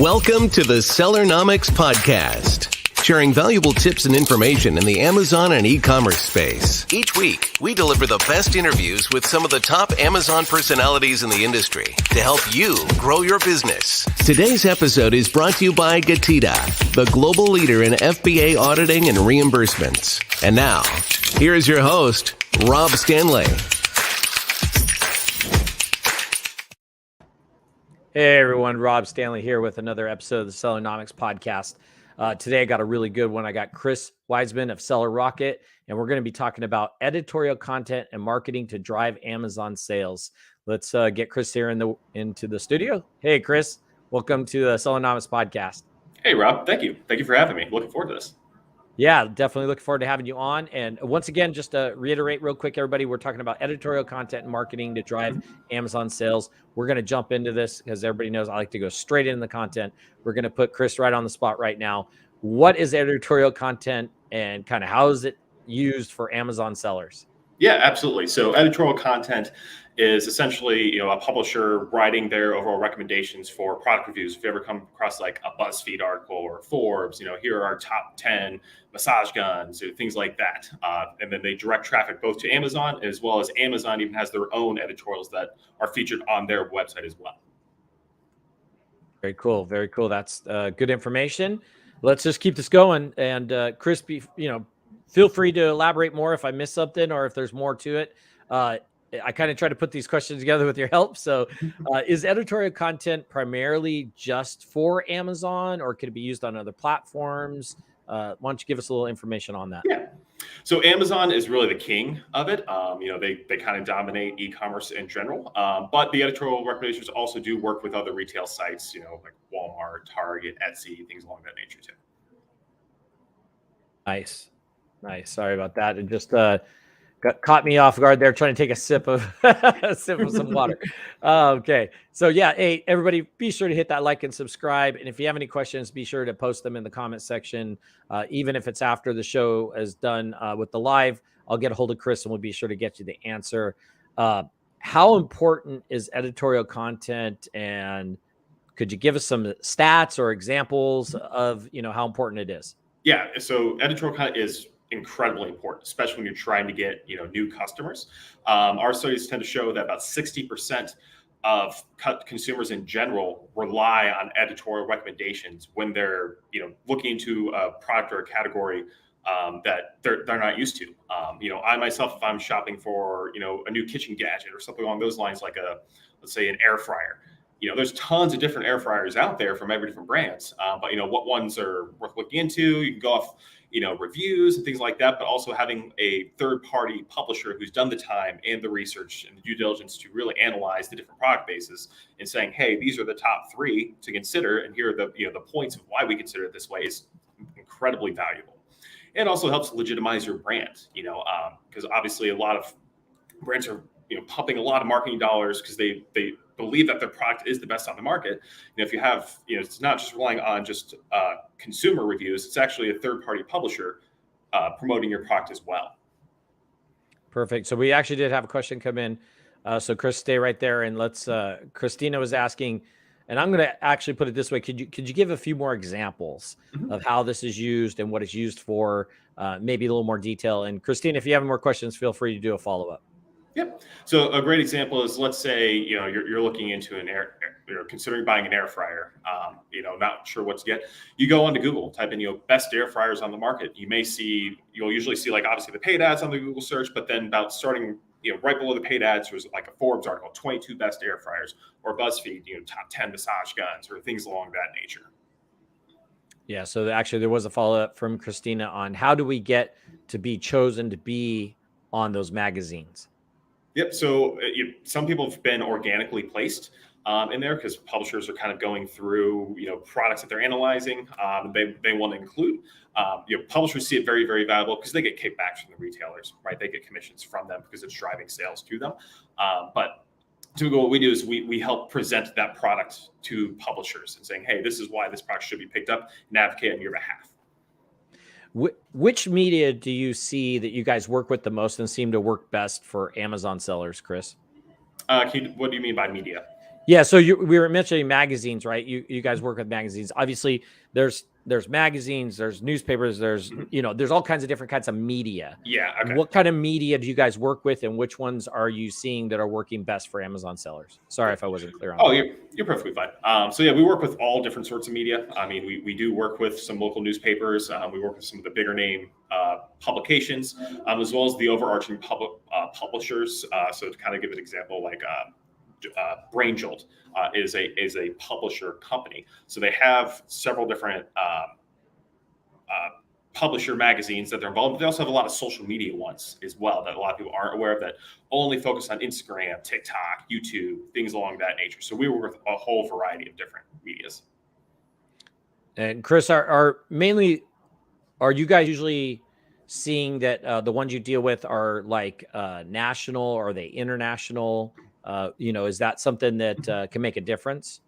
Welcome to the Sellernomics podcast, sharing valuable tips and information in the Amazon and e-commerce space. Each week, we deliver the best interviews with some of the top Amazon personalities in the industry to help you grow your business. Today's episode is brought to you by GETIDA, the global leader in FBA auditing and reimbursements. And now, here is your host, Rob Stanley. Hey everyone, Rob Stanley here with another episode of the Sellernomics podcast. Today I got a really good one. I got Kris Weissman of Seller Rocket, and we're going to be talking about editorial content and marketing to drive Amazon sales. Let's get Kris here into the studio. Hey Kris, welcome to the Sellernomics podcast. Hey Rob, thank you. Thank you for having me. Looking forward to this. Yeah, definitely looking forward to having you on. And once again, just to reiterate real quick, everybody, we're talking about editorial content and marketing to drive Amazon sales. We're going to jump into this because everybody knows I like to go straight into the content. We're going to put Kris right on the spot right now. What is editorial content and kind of how is it used for Amazon sellers? Yeah, absolutely. So editorial content is essentially, a publisher writing their overall recommendations for product reviews. If you ever come across like a BuzzFeed article or Forbes, here are our top 10 massage guns or things like that. And then they direct traffic both to Amazon as well as Amazon even has their own editorials that are featured on their website as well. Very cool. Very cool. That's good information. Let's just keep this going. And Kris, feel free to elaborate more if I missed something or if there's more to it. I kind of try to put these questions together with your help. So is editorial content primarily just for Amazon or could it be used on other platforms? Why don't you give us a little information on that? Yeah. So Amazon is really the king of it. They kind of dominate e-commerce in general, but the editorial recommendations also do work with other retail sites, like Walmart, Target, Etsy, things along that nature too. Nice. Sorry about that. It just caught me off guard there trying to take a sip of some water. Okay. So yeah, hey, everybody, be sure to hit that like and subscribe. And if you have any questions, be sure to post them in the comment section. Even if it's after the show is done with the live, I'll get a hold of Kris and we'll be sure to get you the answer. How important is editorial content? And could you give us some stats or examples of, how important it is? Yeah. So editorial content is incredibly important, especially when you're trying to get new customers. Our studies tend to show that about 60% of consumers in general rely on editorial recommendations when they're looking into a product or a category that they're not used to. I myself, if I'm shopping for a new kitchen gadget or something along those lines, like let's say an air fryer. There's tons of different air fryers out there from every different brands, but what ones are worth looking into? You can go off reviews and things like that, but also having a third-party publisher who's done the time and the research and the due diligence to really analyze the different product bases and saying, hey, these are the top 3 to consider, and here are the points of why we consider it this way is incredibly valuable. It also helps legitimize your brand, because obviously a lot of brands are pumping a lot of marketing dollars because they believe that their product is the best on the market. If you have, it's not just relying on just consumer reviews, it's actually a third-party publisher promoting your product as well. Perfect. So we actually did have a question come in. So Kris, stay right there. And let's, Christina was asking, and I'm going to actually put it this way. Could you give a few more examples of how this is used and what it's used for, maybe a little more detail? And Christina, if you have more questions, feel free to do a follow-up. Yep. So a great example is, let's say, you're looking into you're considering buying an air fryer, not sure what to get. You go onto Google, type in, best air fryers on the market. You'll usually see like obviously the paid ads on the Google search, but then about starting, right below the paid ads was like a Forbes article, 22 best air fryers, or BuzzFeed, top 10 massage guns or things along that nature. Yeah. So actually there was a follow-up from Christina on how do we get to be chosen to be on those magazines? Yep. So some people have been organically placed in there because publishers are kind of going through, products that they're analyzing. They want to include. Publishers see it very, very valuable because they get kickbacks from the retailers, right? They get commissions from them because it's driving sales to them. But typically what we do is we help present that product to publishers and saying, hey, this is why this product should be picked up and advocate on your behalf. Which media do you see that you guys work with the most and seem to work best for Amazon sellers, Kris? What do you mean by media? Yeah. So we were mentioning magazines, right? You guys work with magazines. Obviously, there's magazines, there's newspapers, there's there's all kinds of different kinds of media. Yeah. Okay. What kind of media do you guys work with, and which ones are you seeing that are working best for Amazon sellers? Sorry if I wasn't clear on Oh, that. you're perfectly fine. So yeah, we work with all different sorts of media. I mean, we do work with some local newspapers. We work with some of the bigger name publications, as well as the overarching publishers. So to kind of give an example, like Brain Jolt is a publisher company. So they have several different publisher magazines that they're involved with. They also have a lot of social media ones as well that a lot of people aren't aware of, that only focus on Instagram, TikTok, YouTube, things along that nature. So we work with a whole variety of different medias. And Kris, are you guys usually seeing that the ones you deal with are like national, or are they international? Is that something that can make a difference?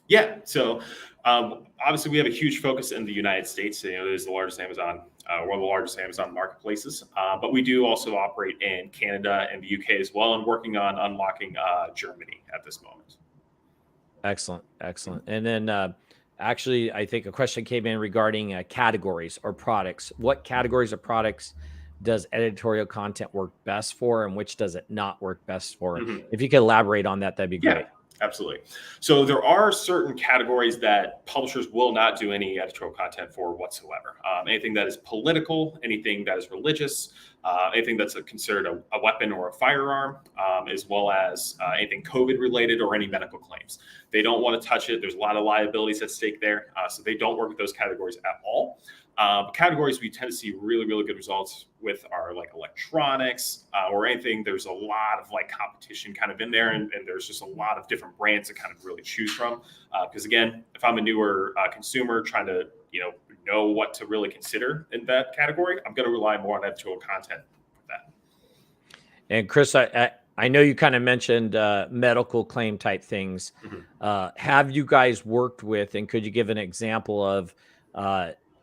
Yeah. So obviously we have a huge focus in the United States. It is the largest Amazon, one of the largest Amazon marketplaces. But we do also operate in Canada and the UK as well, and working on unlocking Germany at this moment. Excellent. And then actually, I think a question came in regarding categories or products. What categories or products does editorial content work best for, and which does it not work best for? If you could elaborate on that, that'd be great. Yeah. Absolutely. So there are certain categories that publishers will not do any editorial content for whatsoever. Anything that is political, anything that is religious, anything that's considered a weapon or a firearm, as well as anything COVID related or any medical claims. They don't want to touch it. There's a lot of liabilities at stake there. So they don't work with those categories at all. Categories we tend to see really, really good results with are like electronics or anything. There's a lot of like competition kind of in there, and there's just a lot of different brands to kind of really choose from. Because again, if I'm a newer consumer trying to know what to really consider in that category, I'm going to rely more on editorial content for that. And Kris, I know you kind of mentioned medical claim type things. Have you guys worked with, and could you give an example of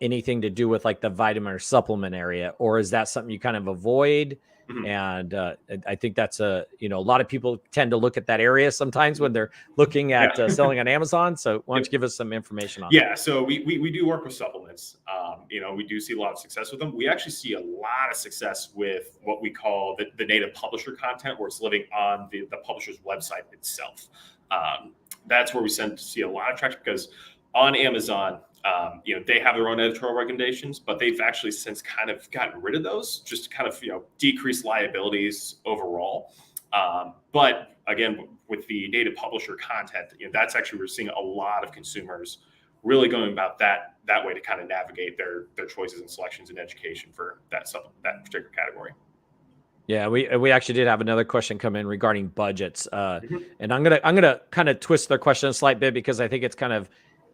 anything to do with like the vitamin or supplement area, or is that something you kind of avoid? And I think that's a lot of people tend to look at that area sometimes when they're looking at selling on Amazon. So why don't you give us some information on that? Yeah, so we do work with supplements. We do see a lot of success with them. We actually see a lot of success with what we call the native publisher content, where it's living on the publisher's website itself. That's where we tend to see a lot of traction, because on Amazon, they have their own editorial recommendations, but they've actually since kind of gotten rid of those just to kind of, decrease liabilities overall. But again, with the native publisher content, that's actually, we're seeing a lot of consumers really going about that way to kind of navigate their choices and selections in education for that particular category. Yeah, we actually did have another question come in regarding budgets. And I'm gonna kind of twist their question a slight bit, because I think it's kind of,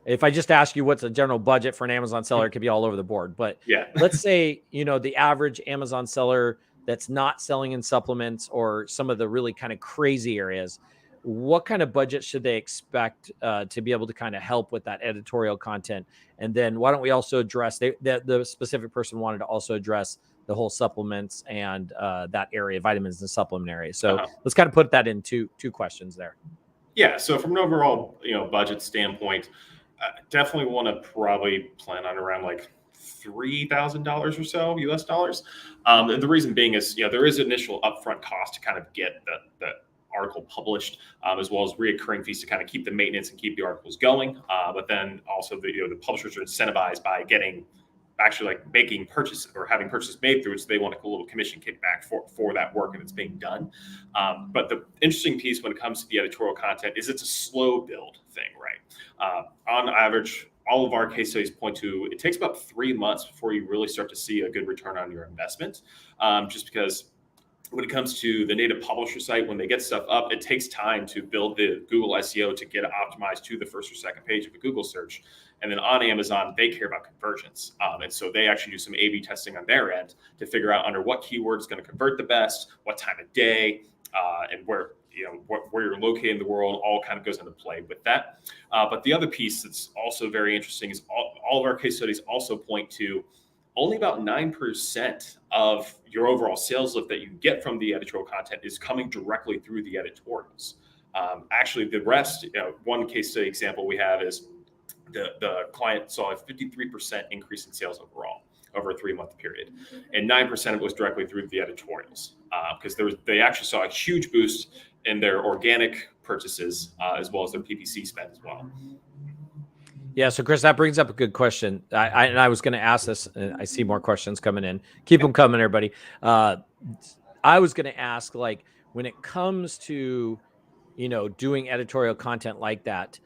if I just ask you what's a general budget for an Amazon seller, it could be all over the board. But yeah, let's say, the average Amazon seller that's not selling in supplements or some of the really kind of crazy areas, what kind of budget should they expect to be able to kind of help with that editorial content? And then why don't we also address, the specific person wanted to also address the whole supplements and that area, vitamins and supplement area. So let's kind of put that in two questions there. Yeah. So from an overall, budget standpoint, definitely want to probably plan on around like $3,000 or so US dollars. And the reason being is, there is initial upfront cost to kind of get the article published, as well as reoccurring fees to kind of keep the maintenance and keep the articles going. But then also the publishers are incentivized by actually like making purchase or having purchases made through it. So they want a little commission kickback for that work and it's being done. But the interesting piece when it comes to the editorial content is it's a slow build thing, right? On average, all of our case studies point to, it takes about 3 months before you really start to see a good return on your investment. Just because when it comes to the native publisher site, when they get stuff up, it takes time to build the Google SEO to get it optimized to the first or second page of a Google search. And then on Amazon, they care about conversions. And so they actually do some A/B testing on their end to figure out under what keyword is going to convert the best, what time of day, and where you're located in the world, all kind of goes into play with that. But the other piece that's also very interesting is all of our case studies also point to only about 9% of your overall sales lift that you get from the editorial content is coming directly through the editorials. Actually, the rest, one case study example we have is the client saw a 53% increase in sales overall over a 3-month period, and 9% of it was directly through the editorials, because they actually saw a huge boost in their organic purchases as well as their PPC spend as well. Yeah, so Kris, that brings up a good question. I was going to ask this, and I see more questions coming in. Keep them coming, everybody. I was going to ask, like, when it comes to, doing editorial content like that,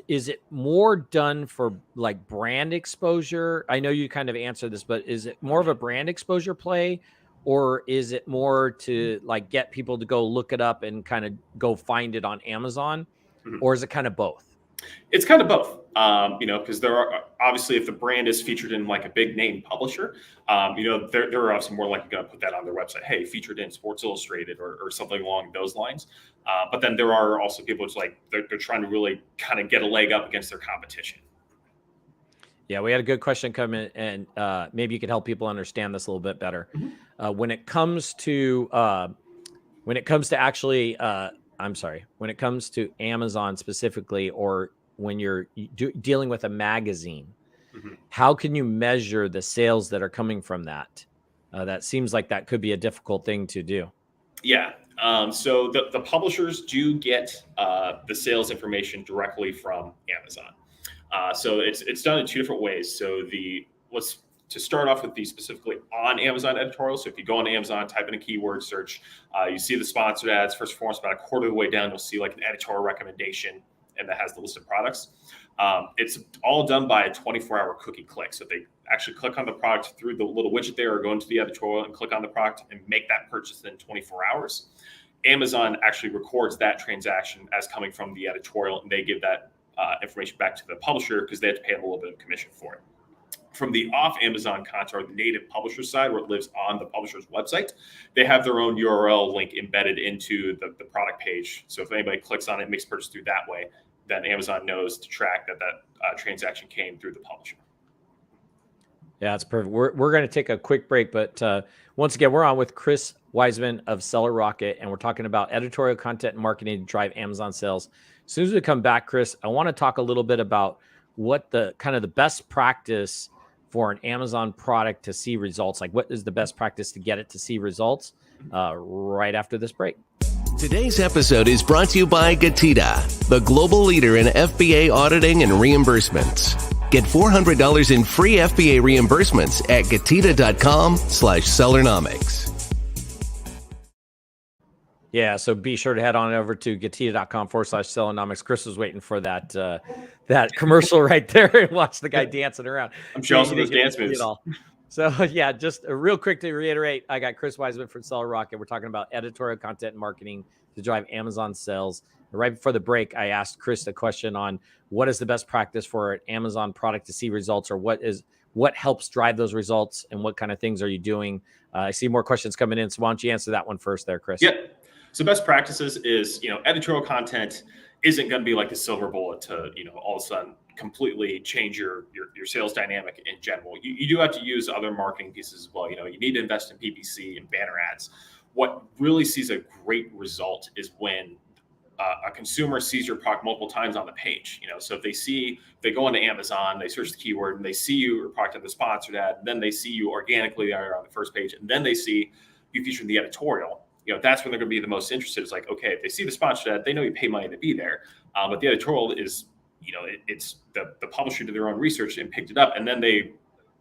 is it more done for like brand exposure? I know you kind of answered this, but is it more of a brand exposure play, or is it more to like get people to go look it up and kind of go find it on Amazon, or is it kind of both? It's kind of both, because there are obviously, if the brand is featured in like a big name publisher, they're obviously more likely going to put that on their website. Hey, featured in Sports Illustrated or something along those lines. But then there are also people it's like they're trying to really kind of get a leg up against their competition. Yeah, we had a good question come in, and maybe you could help people understand this a little bit better. When it comes to Amazon specifically, or when you're dealing with a magazine, how can you measure the sales that are coming from that? That seems like that could be a difficult thing to do. Yeah. So the publishers do get the sales information directly from Amazon. So it's done in 2 different ways. So to start off with the specifically on Amazon editorial. So if you go on Amazon, type in a keyword search, you see the sponsored ads. First and foremost, about a quarter of the way down, you'll see like an editorial recommendation, and that has the list of products. It's all done by a 24-hour cookie click. So they actually click on the product through the little widget there, or go into the editorial and click on the product and make that purchase in 24 hours. Amazon actually records that transaction as coming from the editorial, and they give that information back to the publisher because they have to pay them a little bit of commission for it. From the off Amazon content, or the native publisher side, where it lives on the publisher's website, they have their own URL link embedded into the product page. So if anybody clicks on it and makes a purchase through that way, then Amazon knows to track that transaction came through the publisher. Yeah, that's perfect. We're going to take a quick break, but once again, we're on with Kris Weissman of Seller Rocket, and we're talking about editorial content and marketing to drive Amazon sales. As soon as we come back, Kris, I want to talk a little bit about what the kind of the best practice for an Amazon product to see results. Like, what is the best practice to get it to see results right after this break? Today's episode is brought to you by GETIDA, the global leader in FBA auditing and reimbursements. Get $400 in free FBA reimbursements at GETIDA.com/Sellernomics. Yeah, so be sure to head on over to GETIDA.com/Sellernomics. Kris was waiting for that commercial right there and watch the guy dancing around. I'm jealous of those dance moves. So yeah, just real quick to reiterate, I got Kris Weissman from Seller Rocket. We're talking about editorial content and marketing to drive Amazon sales. Right before the break, I asked Kris a question on what is the best practice for an Amazon product to see results, or what helps drive those results, and what kind of things are you doing? I see more questions coming in, so why don't you answer that one first there, Kris? Yeah. So best practices is, editorial content isn't going to be like the silver bullet to, all of a sudden completely change your sales dynamic in general. You do have to use other marketing pieces as well. You need to invest in PPC and banner ads. What really sees a great result is when a consumer sees your product multiple times on the page. So if they go onto Amazon, they search the keyword and they see your product in the sponsored ad, then they see you organically on the first page, and then they see you featured in the editorial. That's when they're going to be the most interested. It's like, okay, if they see the sponsored ad, they know you pay money to be there. But the editorial is, it's the publisher did their own research and picked it up, and then they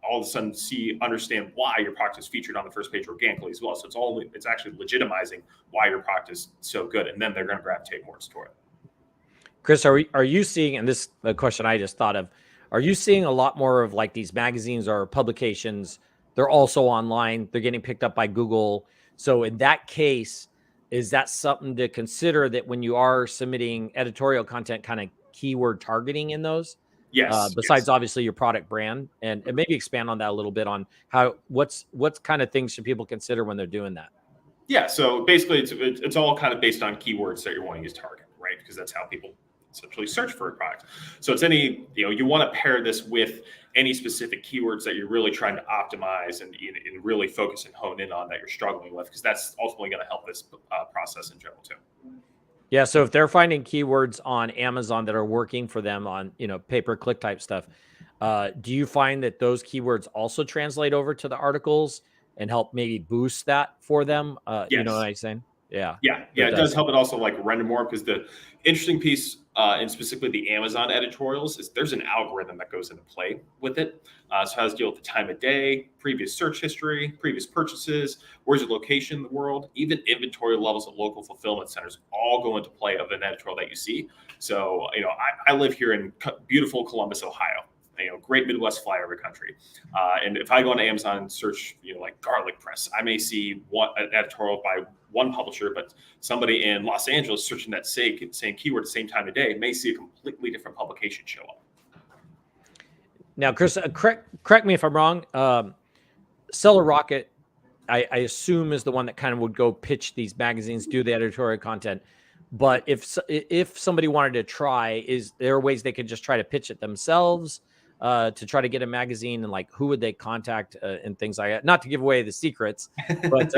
all of a sudden understand why your product is featured on the first page organically as well. So it's actually legitimizing why your product is so good, and then they're going to gravitate more toward it. Kris, are you seeing, and this the question I just thought of, are you seeing a lot more of like these magazines or publications? They're also online. They're getting picked up by Google. So in that case, is that something to consider, that when you are submitting editorial content, kind of keyword targeting in those? Yes. Besides obviously your product brand, and maybe expand on that a little bit on what kind of things should people consider when they're doing that? Yeah. So basically it's all kind of based on keywords that you're wanting to target, right? Because that's how people essentially search for a product. So it's you want to pair this with any specific keywords that you're really trying to optimize and really focus and hone in on that you're struggling with, because that's ultimately going to help this process in general too. Yeah. So if they're finding keywords on Amazon that are working for them on, pay-per-click type stuff, do you find that those keywords also translate over to the articles and help maybe boost that for them? You know what Yes. I'm saying? Yeah. Yeah, It it does does. help it also like render more because the interesting piece, and specifically the Amazon editorials, is there's an algorithm that goes into play with it. So it has to deal with the time of day, previous search history, previous purchases, where's your location in the world, even inventory levels at local fulfillment centers all go into play of an editorial that you see. So, I live here in beautiful Columbus, Ohio. Great Midwest flyover country. And if I go on Amazon and search, like garlic press, I may see an editorial by one publisher, but somebody in Los Angeles searching that same keyword at the same time of day may see a completely different publication show up. Now, Chris, correct me if I'm wrong. Seller Rocket, I assume, is the one that kind of would go pitch these magazines, do the editorial content. But if somebody wanted to try, is there ways they could just try to pitch it themselves to try to get a magazine, and like who would they contact and things like that? Not to give away the secrets, but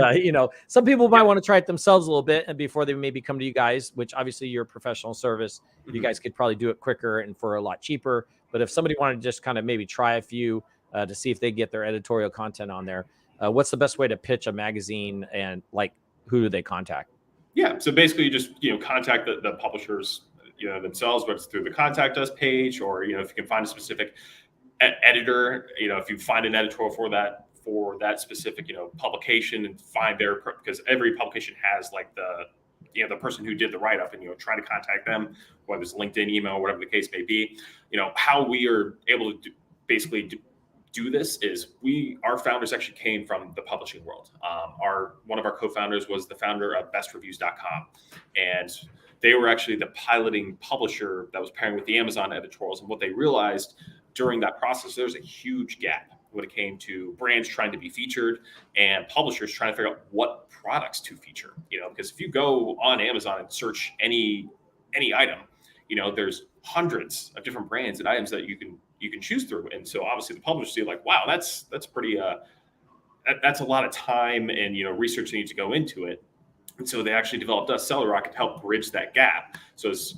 some people might want to try it themselves a little bit, and before they maybe come to you guys, which obviously you're a professional service, you guys could probably do it quicker and for a lot cheaper. But if somebody wanted to just kind of maybe try a few to see if they get their editorial content on there, what's the best way to pitch a magazine, and like who do they contact? Yeah, so basically you just contact the publishers themselves, whether it's through the contact us page, or if you can find a specific editor, if you find an editorial for that specific publication, and find because every publication has like the person who did the write-up, and try to contact them, whether it's LinkedIn, email, whatever the case may be. How we are able to do this is our founders actually came from the publishing world. One of our co-founders was the founder of bestreviews.com, and they were actually the piloting publisher that was pairing with the Amazon editorials. And what they realized during that process, there's a huge gap when it came to brands trying to be featured and publishers trying to figure out what products to feature. Because if you go on Amazon and search any item, there's hundreds of different brands and items that you can choose through. And so obviously the publishers see like, wow, that's pretty, that's a lot of time and, research they need to go into it. And so they actually developed us, Seller Rocket, to help bridge that gap. So as,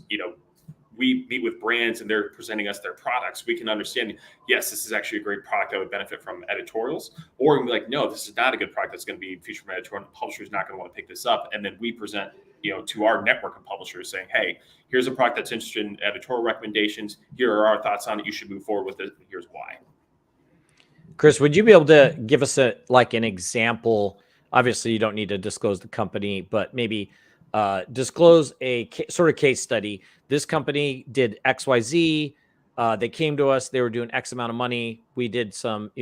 we meet with brands and they're presenting us their products, we can understand, yes, this is actually a great product that would benefit from editorials, or we can be like, no, this is not a good product that's going to be featured from editorial. The publisher is not going to want to pick this up. And then we present, to our network of publishers saying, hey, here's a product that's interested in editorial recommendations. Here are our thoughts on it. You should move forward with it. And here's why. Chris, would you be able to give us an example? Obviously, you don't need to disclose the company, but maybe disclose a sort of case study. This company did XYZ. They came to us. They were doing X amount of money. We did some,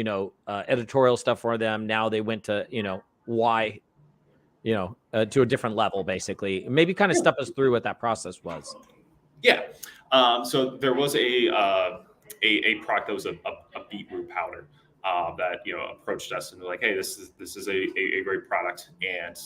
editorial stuff for them. Now they went to, Y, to a different level, basically. Maybe kind of step us through what that process was. Yeah. So there was a product that was a beetroot powder that approached us, and they're like, hey, this is a great product, and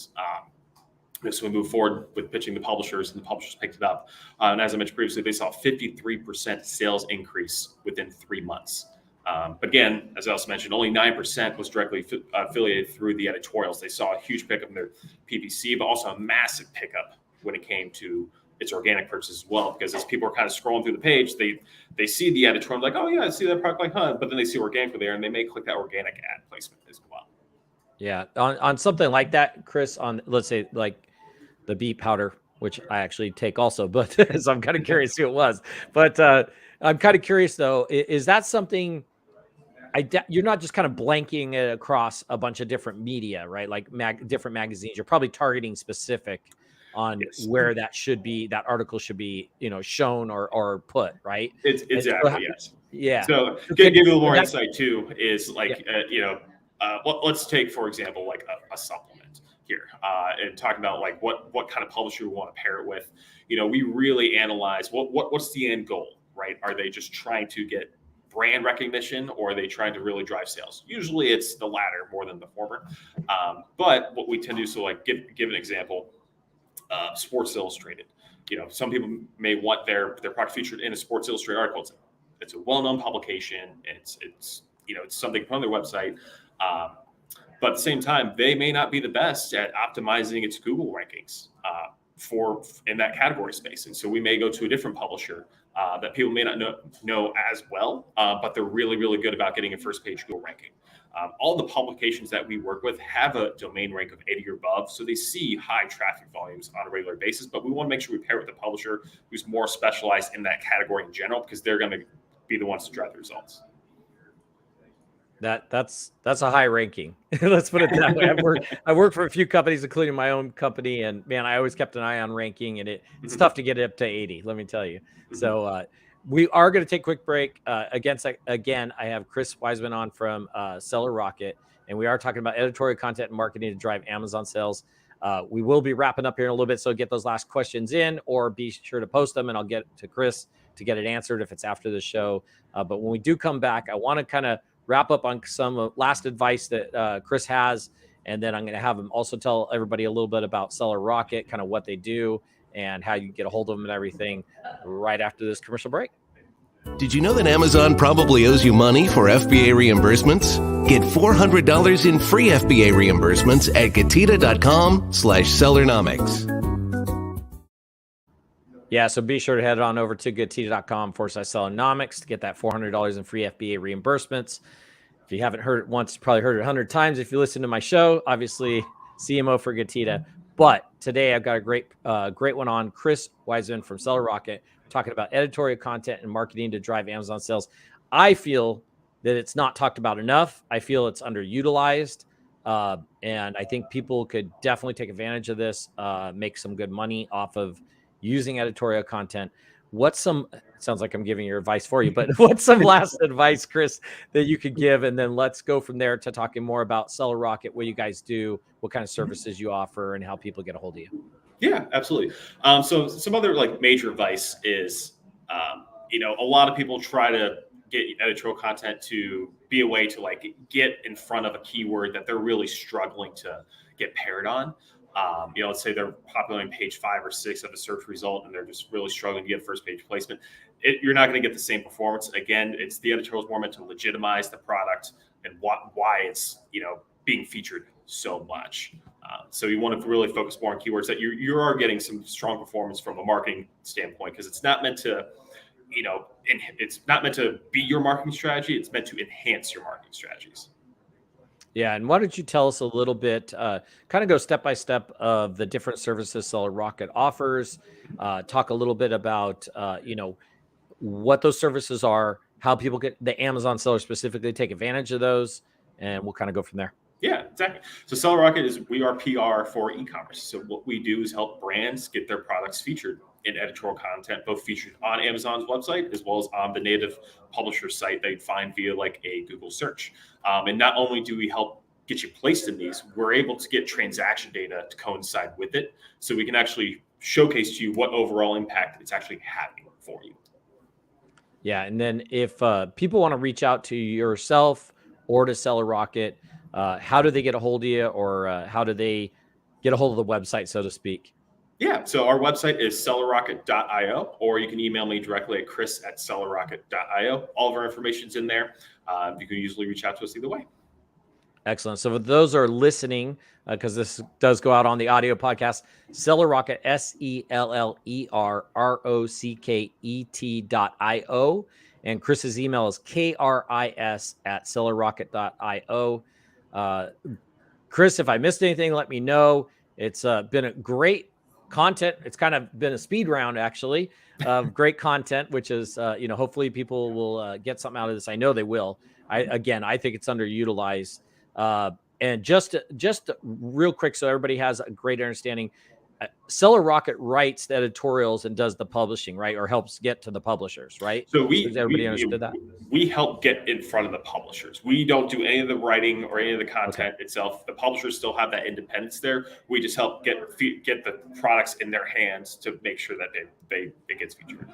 so we moved forward with pitching the publishers, and the publishers picked it up. And as I mentioned previously, they saw a 53% sales increase within 3 months. But again, as I also mentioned, only 9% was directly affiliated through the editorials. They saw a huge pickup in their PPC, but also a massive pickup when it came to its organic purchase as well. Because as people are kind of scrolling through the page, they see the editorial, like, oh yeah, I see that product, like, huh? But then they see organic there, and they may click that organic ad placement as well. Yeah, on something like that, Chris, on let's say like the bee powder, which I actually take also, but so I'm kind of curious who it was. But I'm kind of curious though, is that something? You're not just kind of blanking it across a bunch of different media, right? Like different magazines. You're probably targeting specific on where that article should be, shown or put, right? It's exactly, yes. Yeah. So give you a little more insight too, is like, let's take, for example, like a supplement here, and talk about like what kind of publisher we want to pair it with. We really analyze what's the end goal, right? Are they just trying to get brand recognition, or are they trying to really drive sales? Usually it's the latter more than the former. But what we tend to do, so like give an example, Sports Illustrated. Some people may want their product featured in a Sports Illustrated article. It's a well-known publication. It's something from their website. But at the same time, they may not be the best at optimizing its Google rankings. in that category space. And so we may go to a different publisher that people may not know as well, but they're really, really good about getting a first page Google ranking. All the publications that we work with have a domain rank of 80 or above, so they see high traffic volumes on a regular basis, but we want to make sure we pair with the publisher who's more specialized in that category in general, because they're going to be the ones to drive the results. That's a high ranking. Let's put it that way. I worked for a few companies, including my own company, and man, I always kept an eye on ranking, and it's tough to get it up to 80. Let me tell you. So we are going to take a quick break. Again, I have Kris Weissman on from Seller Rocket, and we are talking about editorial content and marketing to drive Amazon sales. We will be wrapping up here in a little bit, so get those last questions in, or be sure to post them, and I'll get to Kris to get it answered if it's after the show. But when we do come back, I want to kind of wrap up on some last advice that Kris has, and then I'm going to have him also tell everybody a little bit about Seller Rocket, kind of what they do and how you get a hold of them and everything right after this commercial break. Did you know that Amazon probably owes you money for FBA reimbursements? Get $400 in free FBA reimbursements at GETIDA.com/Sellernomics. Yeah, so be sure to head on over to GETIDA.com/Sellernomics to get that $400 in free FBA reimbursements. If you haven't heard it once, you probably heard it 100 times if you listen to my show. Obviously, CMO for GETIDA. But today I've got a great one on Kris Weissman from Seller Rocket, talking about editorial content and marketing to drive Amazon sales. I feel that it's not talked about enough. I feel it's underutilized. And I think people could definitely take advantage of this, make some good money off of using editorial content. Sounds like I'm giving your advice for you, but what's some last advice, Kris, that you could give? And then let's go from there to talking more about Seller Rocket, what you guys do, what kind of services you offer, and how people get a hold of you. Yeah, absolutely. So some other major advice is, a lot of people try to get editorial content to be a way to get in front of a keyword that they're really struggling to get paired on. Let's say they're populating page 5 or 6 of a search result, and they're just really struggling to get first page placement. You're not going to get the same performance. Again, it's the editorial is more meant to legitimize the product and why it's being featured so much. So you want to really focus more on keywords that you are getting some strong performance from a marketing standpoint, because it's not meant to, it's not meant to be your marketing strategy. It's meant to enhance your marketing strategies. Yeah, and why don't you tell us a little bit, kind of go step by step of the different services Seller Rocket offers, talk a little bit about, what those services are, how people get the Amazon sellers specifically take advantage of those, and we'll kind of go from there. Yeah, exactly. So Seller Rocket we are PR for e-commerce. So what we do is help brands get their products featured in editorial content, both featured on Amazon's website as well as on the native publisher site they'd find via a Google search. And not only do we help get you placed in these, we're able to get transaction data to coincide with it, so we can actually showcase to you what overall impact it's actually having for you. Yeah, and then if people want to reach out to yourself or to Seller Rocket, how do they get a hold of you, or how do they get a hold of the website, so to speak? Yeah, so our website is sellerrocket.io, or you can email me directly at chris@sellerrocket.io. All of our information's in there. You can usually reach out to us either way. Excellent. So for those are listening, because this does go out on the audio podcast, Seller Rocket, SELLERROCKET.io. And Kris's email is KRIS@sellerrocket.io. Kris, if I missed anything, let me know. It's been a great content. It's kind of been a speed round, actually, of great content, which is, hopefully people will get something out of this. I know they will. I think it's underutilized. And just real quick, so everybody has a great understanding, Seller Rocket writes the editorials and does the publishing, right? Or helps get to the publishers, right? So everybody understood that? We help get in front of the publishers. We don't do any of the writing or any of the content itself. The publishers still have that independence there. We just help get the products in their hands to make sure that it gets featured.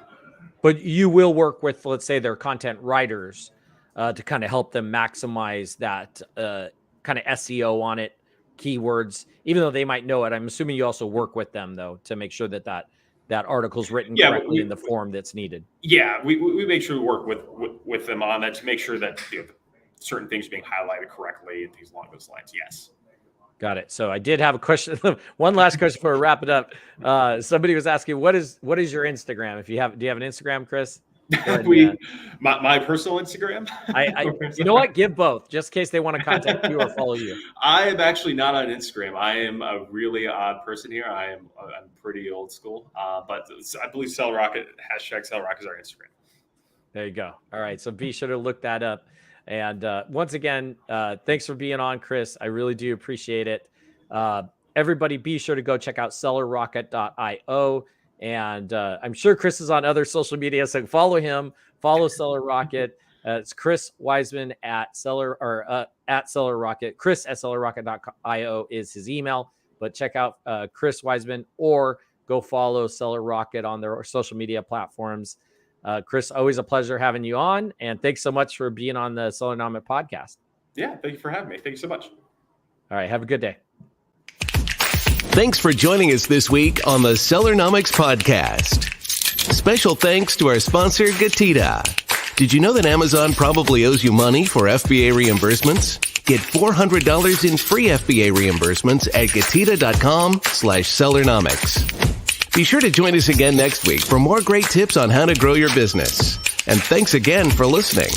But you will work with, let's say, their content writers to kind of help them maximize that kind of SEO on it, keywords, even though they might know it. I'm assuming you also work with them, though, to make sure that article's written correctly in the form that's needed. Yeah, we make sure we work with them on that to make sure that certain things are being highlighted correctly and things along those lines. Yes. Got it. So I did have a question. One last question before we wrap it up. Somebody was asking, what is your Instagram? Do you have an Instagram, Kris? My personal Instagram. You know what? Give both, just in case they want to contact you or follow you. I am actually not on Instagram. I am a really odd person here. I'm pretty old school, but I believe #SellerRocket is our Instagram. There you go. All right, so be sure to look that up. And once again, thanks for being on, Kris. I really do appreciate it. Everybody, be sure to go check out sellerrocket.io. And I'm sure Kris is on other social media, so follow him. Follow SellerRocket. It's Kris Weissman at SellerRocket. Kris at sellerrocket.io is his email. But check out Kris Weissman, or go follow SellerRocket on their social media platforms. Kris, always a pleasure having you on, and thanks so much for being on the Sellernomics podcast. Yeah, thank you for having me. Thank you so much. All right, have a good day. Thanks for joining us this week on the Sellernomics podcast. Special thanks to our sponsor, GETIDA. Did you know that Amazon probably owes you money for FBA reimbursements? Get $400 in free FBA reimbursements at GETIDA.com/Sellernomics. Be sure to join us again next week for more great tips on how to grow your business. And thanks again for listening.